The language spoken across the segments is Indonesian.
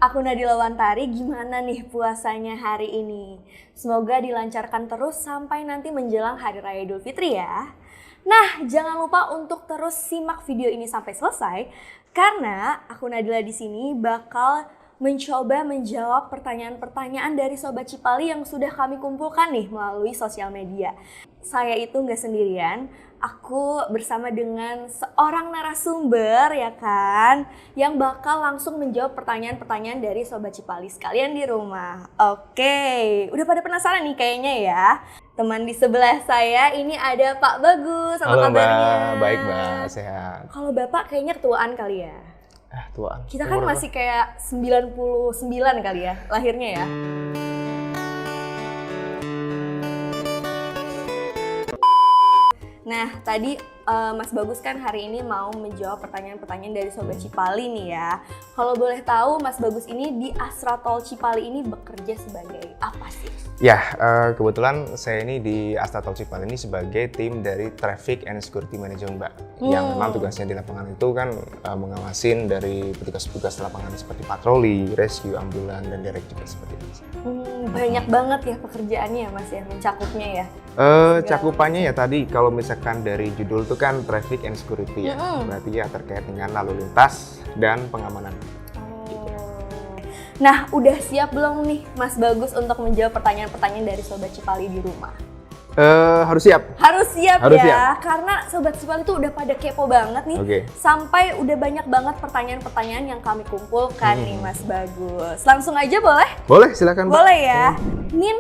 Aku Nadila Wantari, gimana nih puasanya hari ini? Semoga dilancarkan terus sampai nanti menjelang Hari Raya Idul Fitri ya. Nah, jangan lupa untuk terus simak video ini sampai selesai karena aku Nadila di sini bakal mencoba menjawab pertanyaan-pertanyaan dari Sobat Cipali yang sudah kami kumpulkan nih melalui sosial media. Saya itu nggak sendirian, aku bersama dengan seorang narasumber ya kan, yang bakal langsung menjawab pertanyaan-pertanyaan dari Sobat Cipali sekalian di rumah. Oke, udah pada penasaran nih kayaknya ya. Teman di sebelah saya ini ada Pak Bagus, apa Halo, kabarnya? Mbak, baik Mbak, sehat. Kalau Bapak kayaknya ketuaan kali ya? Tuaan. Kita kan masih kayak 99 kali ya lahirnya ya. Nah, tadi Mas Bagus kan hari ini mau menjawab pertanyaan-pertanyaan dari Sobat Cipali nih ya. Kalau boleh tahu Mas Bagus ini di Astra Tol Cipali ini bekerja sebagai apa sih? Ya, kebetulan saya ini di Astra Tol Cipali ini sebagai tim dari Traffic and Security Management Mbak. Yang memang tugasnya di lapangan itu kan mengawasin dari petugas-petugas lapangan seperti patroli, rescue, ambulan, dan direct juga seperti itu. Banyak banget ya pekerjaannya Mas ya, mencakupnya ya? Cakupannya ya tadi kalau misalkan dari judul itu kan Traffic and Security ya, berarti ya terkait dengan lalu lintas dan pengamanan. Nah, udah siap belum nih Mas Bagus untuk menjawab pertanyaan-pertanyaan dari Sobat Cipali di rumah? Harus siap. Harus siap Harus ya, siap. karena Sobat Cipali tuh udah pada kepo banget nih. Oke. Sampai udah banyak banget pertanyaan-pertanyaan yang kami kumpulkan nih Mas Bagus. Langsung aja boleh? Boleh, silakan Mbak. Boleh ya. Min,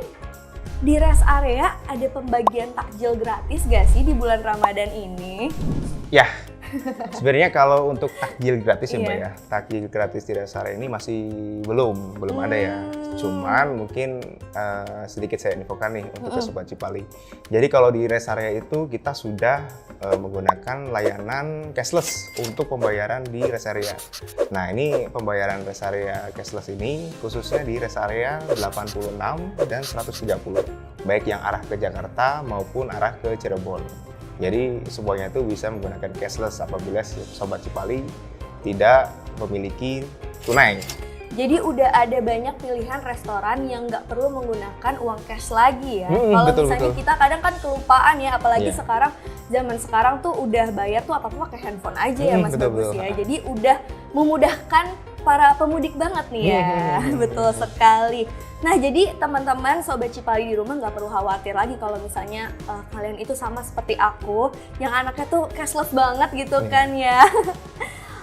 di rest area ada pembagian takjil gratis gak sih di bulan Ramadan ini? Ya, sebenarnya kalau untuk takjil gratis ya Mbak Iya. ya, takjil gratis di rest area ini masih belum ada ya. Cuman mungkin sedikit saya infokan nih untuk ke Sobat Cipali. Jadi kalau di rest area itu kita sudah menggunakan layanan cashless untuk pembayaran di rest area. Nah ini pembayaran rest area cashless ini khususnya di rest area 86 dan 130, baik yang arah ke Jakarta maupun arah ke Cirebon. Jadi semuanya itu bisa menggunakan cashless apabila Sobat Cipali tidak memiliki tunai. Jadi udah ada banyak pilihan restoran yang nggak perlu menggunakan uang cash lagi ya. Kalau betul, misalnya betul. kita kadang kan kelupaan ya, apalagi Iya. sekarang zaman sekarang tuh udah bayar tuh apa-apa pakai handphone aja ya Mas betul, Bagus betul. ya. Jadi udah memudahkan para pemudik banget nih ya. Betul sekali. Nah jadi teman-teman Sobat Cipali di rumah nggak perlu khawatir lagi kalau misalnya kalian itu sama seperti aku yang anaknya tuh cashless banget gitu kan ya.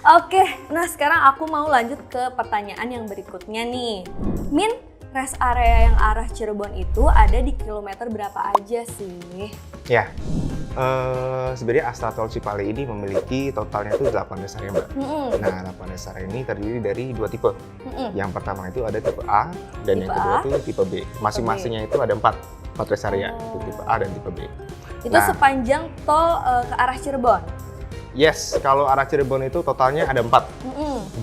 Oke, nah sekarang aku mau lanjut ke pertanyaan yang berikutnya nih. Min, rest area yang arah Cirebon itu ada di kilometer berapa aja sih? Ya, sebenarnya Astra Tol Cipali ini memiliki totalnya itu 8 rest area Mbak. Nah, 8 rest area ini terdiri dari 2 tipe. Yang pertama itu ada tipe A dan Tipe yang kedua A. itu tipe B. Masing-masingnya itu ada 4 rest area, itu tipe A dan tipe B. Itu Nah. sepanjang tol ke arah Cirebon? Yes, kalau arah Cirebon itu totalnya ada 4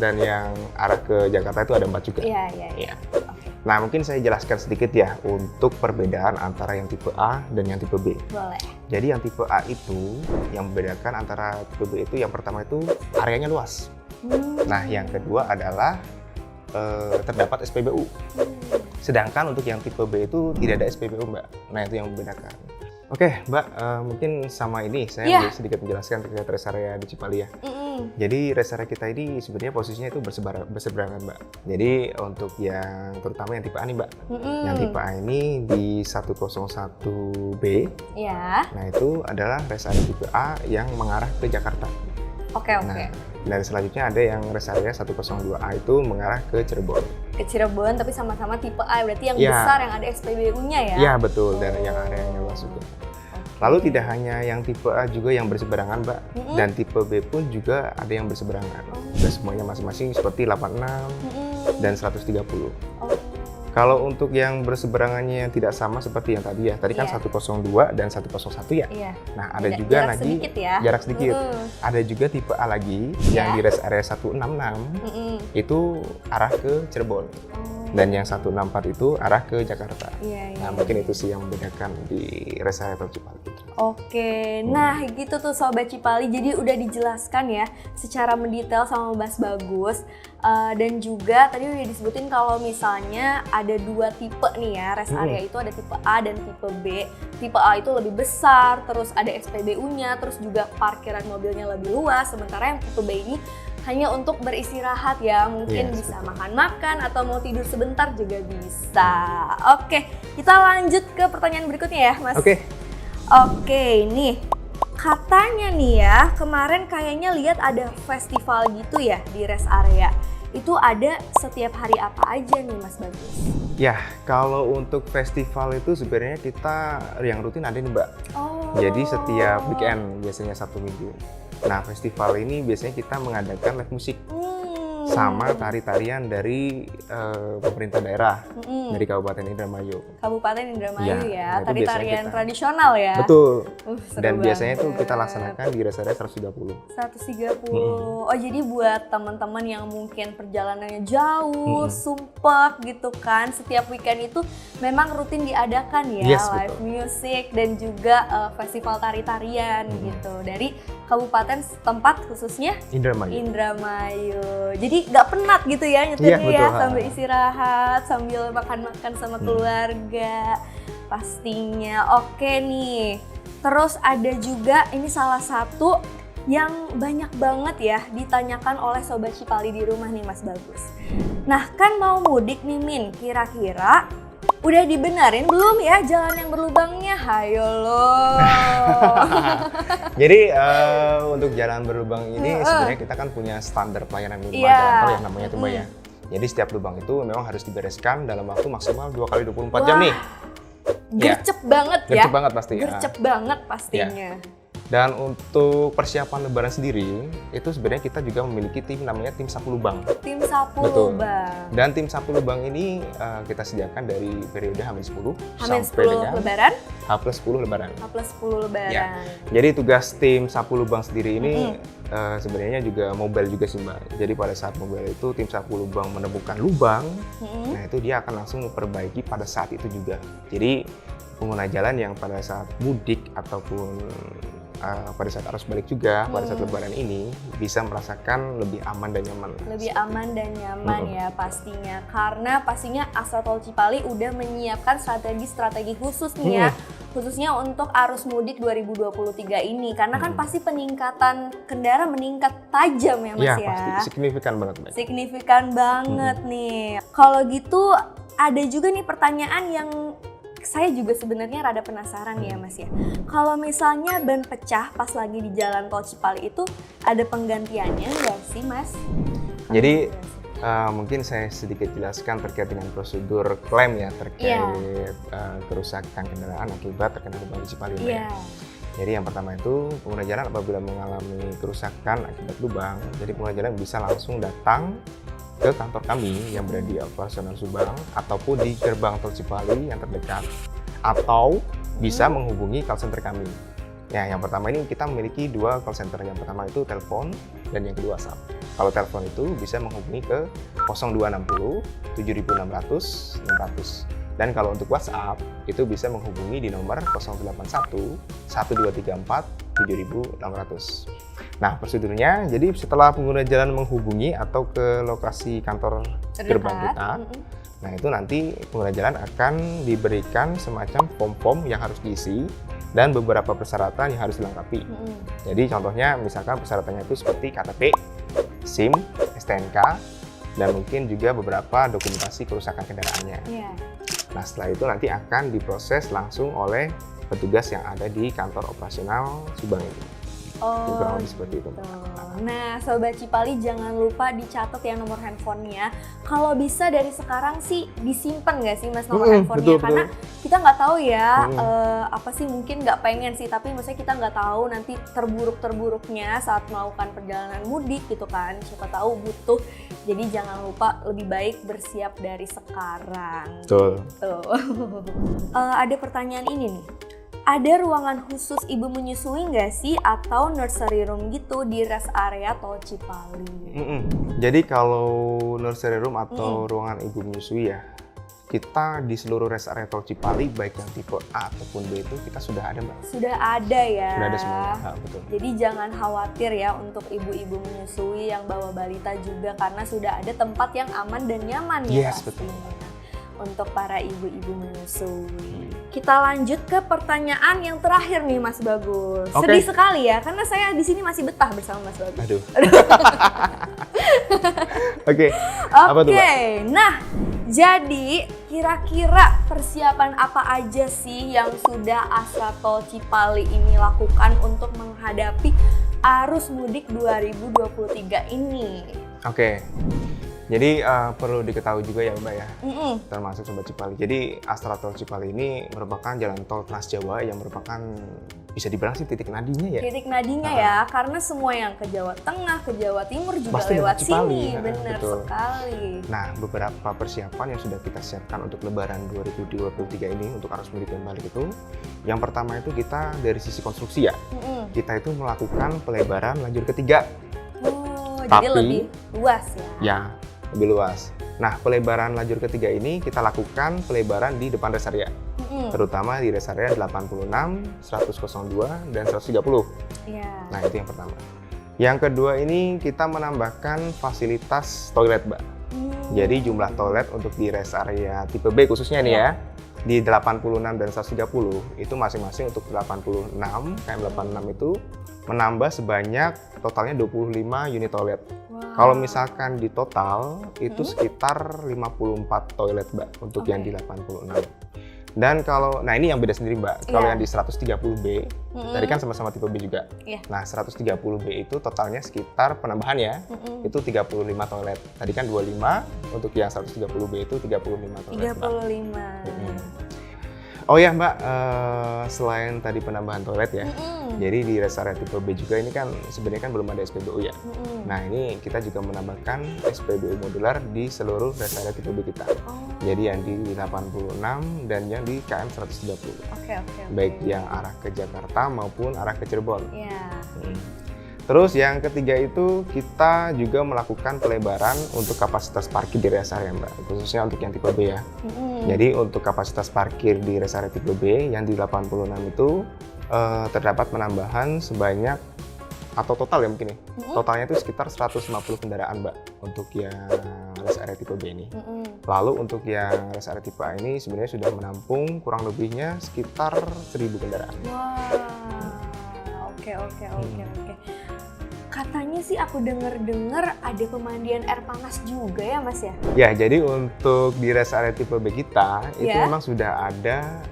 dan yang arah ke Jakarta itu ada 4 juga. Iya. Iya. Nah, mungkin saya jelaskan sedikit ya untuk perbedaan antara yang tipe A dan yang tipe B. Boleh. Jadi yang tipe A itu yang membedakan antara tipe B itu yang pertama itu areanya luas. Nah yang kedua adalah terdapat SPBU. Sedangkan untuk yang tipe B itu tidak ada SPBU Mbak. Nah itu yang membedakan. Oke Mbak, mungkin sama ini saya boleh sedikit menjelaskan terkait rest area di Cipali ya. Jadi rest area kita ini sebenarnya posisinya itu berseberangan Mbak. Jadi untuk yang terutama yang tipe A nih Mbak. Yang tipe A ini di 101B. Ya. Nah itu adalah rest area tipe A yang mengarah ke Jakarta. Oke. Nah, dan selanjutnya ada yang rest area 102A itu mengarah ke Cirebon. Ke Cirebon tapi sama-sama tipe A, berarti yang Ya. besar yang ada SPBU-nya ya? Iya betul, dan yang areanya luas juga. Lalu tidak hanya yang tipe A juga yang berseberangan Mbak, dan tipe B pun juga ada yang berseberangan. Dan semuanya masing-masing seperti 86 dan 130. Kalau untuk yang berseberangannya yang tidak sama seperti yang tadi ya, tadi kan 102 dan 101 ya. Iya. Nah ada juga jarak lagi sedikit ya? jarak sedikit. Ada juga tipe A lagi yang di rest area 166 itu arah ke Cirebon. Dan yang 164 itu arah ke Jakarta. Iya, iya. Nah, mungkin itu sih yang membedakan di rest area tol Cipali. Oke, nah gitu tuh Sobat Cipali, jadi udah dijelaskan ya secara mendetail sama Mas Bagus. Dan juga tadi udah disebutin kalau misalnya ada 2 tipe nih ya rest area itu, ada tipe A dan tipe B. Tipe A itu lebih besar, terus ada SPBU-nya, terus juga parkiran mobilnya lebih luas. Sementara yang tipe B ini hanya untuk beristirahat ya, mungkin bisa makan-makan atau mau tidur sebentar juga bisa. Oke, kita lanjut ke pertanyaan berikutnya ya Mas. Oke, nih katanya nih ya, kemarin kayaknya lihat ada festival gitu ya di rest area. Itu ada setiap hari apa aja nih Mas Bagus? Ya, kalau untuk festival itu sebenarnya kita yang rutin ada nih Mbak. Jadi setiap weekend, biasanya Sabtu Minggu. Nah, festival ini biasanya kita mengadakan live musik sama tari-tarian dari pemerintah daerah, dari Kabupaten Indramayu. Kabupaten Indramayu ya, nah tari-tarian tradisional ya. Betul. Dan Seru biasanya itu banget. kita laksanakan di rest area 130. 130. Oh, jadi buat teman-teman yang mungkin perjalanannya jauh, sumpek gitu kan, setiap weekend itu memang rutin diadakan ya, live music dan juga festival tari-tarian gitu dari kabupaten setempat, khususnya Indramayu. Jadi nggak penat gitu ya nyetirnya ya, sambil istirahat, sambil makan-makan sama keluarga pastinya. Oke nih, terus ada juga ini salah satu yang banyak banget ya ditanyakan oleh Sobat Cipali di rumah nih Mas Bagus. Nah kan mau mudik nih Min, kira-kira udah dibenerin belum ya jalan yang berlubangnya? Hayo loh. Jadi untuk jalan berlubang ini sebenarnya kita kan punya standar pelayanan minimal jalan tol yang namanya tuh Mbak ya. Jadi setiap lubang itu memang harus dibereskan dalam waktu maksimal 2 kali 24 jam nih. Gercep banget ya. Gercep banget pasti. Gercep banget pastinya. Dan untuk persiapan lebaran sendiri, itu sebenarnya kita juga memiliki tim namanya tim sapu lubang. Tim sapu lubang. Dan tim sapu lubang ini kita sediakan dari periode H-10 sampai dengan Lebaran. H+10 Lebaran. H+10 Lebaran. Ya. Jadi tugas tim sapu lubang sendiri ini sebenarnya juga mobile juga sih Mbak. Jadi pada saat mobile itu tim sapu lubang menemukan lubang, nah itu dia akan langsung memperbaiki pada saat itu juga. Jadi pengguna jalan yang pada saat mudik ataupun pada saat arus balik juga pada saat lebaran ini bisa merasakan lebih aman dan nyaman. Lebih aman dan nyaman ya pastinya, karena pastinya Astra Tol Cipali udah menyiapkan strategi khusus nih ya, khususnya untuk arus mudik 2023 ini, karena kan pasti peningkatan kendaraan meningkat tajam ya Mas ya. Iya pasti, signifikan banget Mbak. Signifikan banget nih. Kalau gitu ada juga nih pertanyaan yang saya juga sebenarnya rada penasaran ya Mas ya. Kalau misalnya ban pecah pas lagi di jalan tol Cipali itu ada penggantiannya nggak sih Mas? Jadi mungkin saya sedikit jelaskan terkait dengan prosedur klaim ya terkait kerusakan kendaraan akibat terkena lubang di Cipali. Jadi yang pertama itu pengguna jalan apabila mengalami kerusakan akibat lubang, jadi pengguna jalan bisa langsung datang ke kantor kami yang berada di operasional Subang ataupun di gerbang tol Cipali yang terdekat, atau bisa menghubungi call center kami. Ya, yang pertama ini kita memiliki 2 call center. Yang pertama itu telepon dan yang kedua WhatsApp. Kalau telepon itu bisa menghubungi ke 0260 7600 600. Dan kalau untuk WhatsApp itu bisa menghubungi di nomor 081 1234 7600. Nah, prosedurnya jadi setelah pengguna jalan menghubungi atau ke lokasi kantor gerbang kita, nah itu nanti pengguna jalan akan diberikan semacam form-form yang harus diisi dan beberapa persyaratan yang harus dilengkapi. Jadi contohnya misalkan persyaratannya itu seperti KTP, SIM, STNK, dan mungkin juga beberapa dokumentasi kerusakan kendaraannya. Nah, setelah itu nanti akan diproses langsung oleh petugas yang ada di kantor operasional Subang itu. Kurang lebih seperti itu. Nah, Sobat Cipali jangan lupa dicatat ya nomor handphonenya. Kalau bisa dari sekarang sih disimpan nggak sih Mas nomor handphonenya? Karena kita nggak tahu ya, apa sih mungkin nggak pengen sih, tapi maksudnya kita nggak tahu nanti terburuk-terburuknya saat melakukan perjalanan mudik gitu kan. Siapa tahu butuh. Jadi jangan lupa lebih baik bersiap dari sekarang. Betul. Ada pertanyaan ini nih. ada ruangan khusus ibu menyusui nggak sih atau nursery room gitu di rest area Tol Cipali? Jadi kalau nursery room atau ruangan ibu menyusui ya, kita di seluruh rest area Tol Cipali baik yang tipe A ataupun B itu kita sudah ada, Mbak. Sudah ada ya. Sudah ada semuanya, betul. Jadi jangan khawatir ya untuk ibu-ibu menyusui yang bawa balita juga karena sudah ada tempat yang aman dan nyaman ya Yes, betul. untuk para ibu-ibu menyusui. Kita lanjut ke pertanyaan yang terakhir nih Mas Bagus. Oke. Sedih sekali ya karena saya di sini masih betah bersama Mas Bagus. Aduh. Oke. Apa tuh, Mbak? Oke, nah jadi kira-kira persiapan apa aja sih yang sudah Astra Tol Cipali ini lakukan untuk menghadapi arus mudik 2023 ini? Oke. Jadi perlu diketahui juga ya Mbak ya, termasuk Sobat Cipali. Jadi Astra Tol Cipali ini merupakan jalan tol Trans Jawa yang merupakan bisa dibilang sih titik nadinya ya. Titik nadinya ya, karena semua yang ke Jawa Tengah, ke Jawa Timur juga pasti lewat Cipali. sini, benar sekali. Nah, beberapa persiapan yang sudah kita siapkan untuk Lebaran 2023 ini untuk arus mudik dan balik itu, yang pertama itu kita dari sisi konstruksi ya, kita itu melakukan pelebaran lajur ketiga. Oh, jadi lebih luas ya? Ya, lebih luas. Nah, pelebaran lajur ketiga ini kita lakukan pelebaran di depan rest area, terutama di rest area 86, 102, dan 130. Iya. Nah, itu yang pertama. Yang kedua ini kita menambahkan fasilitas toilet, Mbak. Jadi jumlah toilet untuk di rest area tipe B khususnya nih ya, di 86 dan 130 itu masing-masing untuk 86, KM 86 itu menambah sebanyak totalnya 25 unit toilet. Kalau misalkan di total itu sekitar 54 toilet, Mbak, untuk yang di 86. Dan kalau, nah ini yang beda sendiri, Mbak. Kalau yang di 130B, tadi kan sama-sama tipe B juga. Nah, 130B itu totalnya sekitar penambahan ya, itu 35 toilet. Tadi kan 25, untuk yang 130B itu 35 toilet, 35. Oh ya Mbak, selain tadi penambahan toilet ya, jadi di rest area tipe B juga ini kan sebenarnya kan belum ada SPBU ya. Nah ini kita juga menambahkan SPBU modular di seluruh rest area tipe B kita. Jadi yang di 86 dan yang di KM 130. Oke. Baik yang arah ke Jakarta maupun arah ke Cirebon. Iya. Terus yang ketiga itu kita juga melakukan pelebaran untuk kapasitas parkir di rest area, Mbak, khususnya untuk yang tipe B ya. Jadi untuk kapasitas parkir di rest area tipe B yang di 86 itu terdapat penambahan sebanyak atau total ya mungkin ya. Totalnya itu sekitar 150 kendaraan, Mbak, untuk yang rest area tipe B ini. Lalu untuk yang rest area tipe A ini sebenarnya sudah menampung kurang lebihnya sekitar 1000 kendaraan. Wah, oke. Katanya sih aku dengar ada pemandian air panas juga ya Mas ya? Ya, jadi untuk di rest area tipe B kita itu memang sudah ada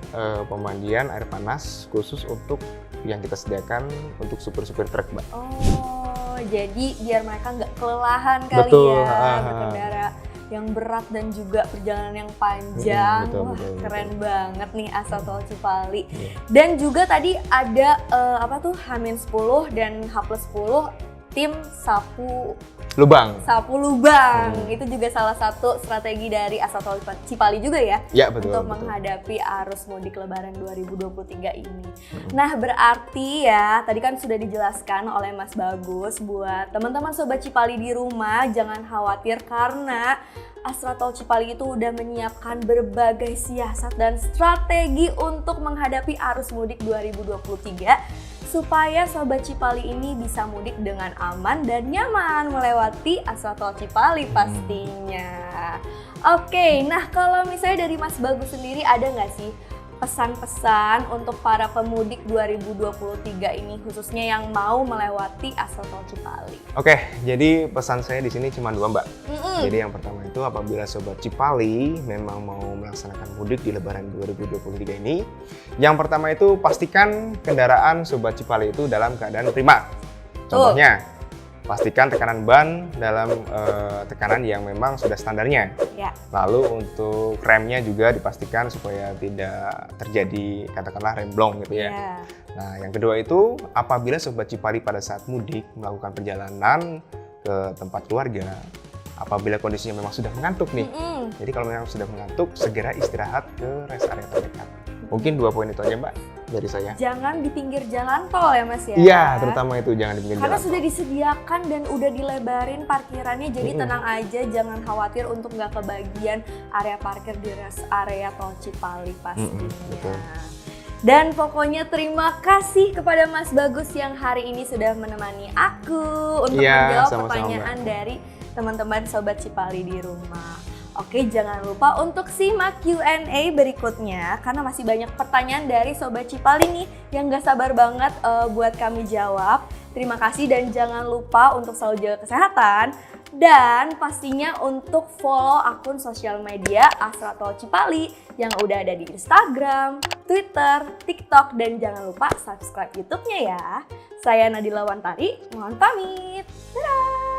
pemandian air panas khusus untuk yang kita sediakan untuk supir-supir truk, Mbak. Oh, jadi biar mereka nggak kelelahan kali Betul. ya berkendara yang berat dan juga perjalanan yang panjang. Betul. Keren banget nih Astra Tol Cipali. Dan juga tadi ada H-10 dan H+10 tim sapu lubang. Itu juga salah satu strategi dari Astra Tol Cipali juga ya? Ya, betul. Untuk menghadapi arus mudik Lebaran 2023 ini. Nah, berarti ya tadi kan sudah dijelaskan oleh Mas Bagus buat teman-teman Sobat Cipali di rumah jangan khawatir karena Astra Tol Cipali itu udah menyiapkan berbagai siasat dan strategi untuk menghadapi arus mudik 2023 supaya Sobat Cipali ini bisa mudik dengan aman dan nyaman melewati Astra Tol Cipali pastinya. Oke, nah kalau misalnya dari Mas Bagus sendiri ada nggak sih pesan-pesan untuk para pemudik 2023 ini khususnya yang mau melewati Astra Tol Cipali? Oke, jadi pesan saya di sini cuma dua, Mbak. Jadi yang pertama itu apabila Sobat Cipali memang mau melaksanakan mudik di Lebaran 2023 ini, yang pertama itu pastikan kendaraan Sobat Cipali itu dalam keadaan prima. Contohnya, pastikan tekanan ban dalam tekanan yang memang sudah standarnya. Lalu untuk remnya juga dipastikan supaya tidak terjadi katakanlah remblong gitu ya. Nah, yang kedua itu apabila Sobat Cipali pada saat mudik melakukan perjalanan ke tempat keluarga, apabila kondisinya memang sudah mengantuk nih. Jadi kalau memang sudah mengantuk, segera istirahat ke rest area terdekat. Mungkin 2 poin itu aja, Mbak. dari saya. Jangan di pinggir jalan tol ya Mas ya? Iya, terutama itu jangan di pinggir Karena jalan sudah tol. disediakan dan udah dilebarin parkirannya, jadi tenang aja, jangan khawatir untuk nggak kebagian area parkir di rest area tol Cipali pastinya. betul. Dan pokoknya terima kasih kepada Mas Bagus yang hari ini sudah menemani aku untuk Iya, menjawab sama-sama, pertanyaan dari teman-teman Sobat Cipali di rumah. Oke, jangan lupa untuk simak Q&A berikutnya karena masih banyak pertanyaan dari Sobat Cipali nih yang gak sabar banget buat kami jawab. Terima kasih dan jangan lupa untuk selalu jaga kesehatan dan pastinya untuk follow akun sosial media Astra Tol Cipali yang udah ada di Instagram, Twitter, TikTok dan jangan lupa subscribe YouTube-nya ya. Saya Nadila Wantari, mohon pamit. Dadah!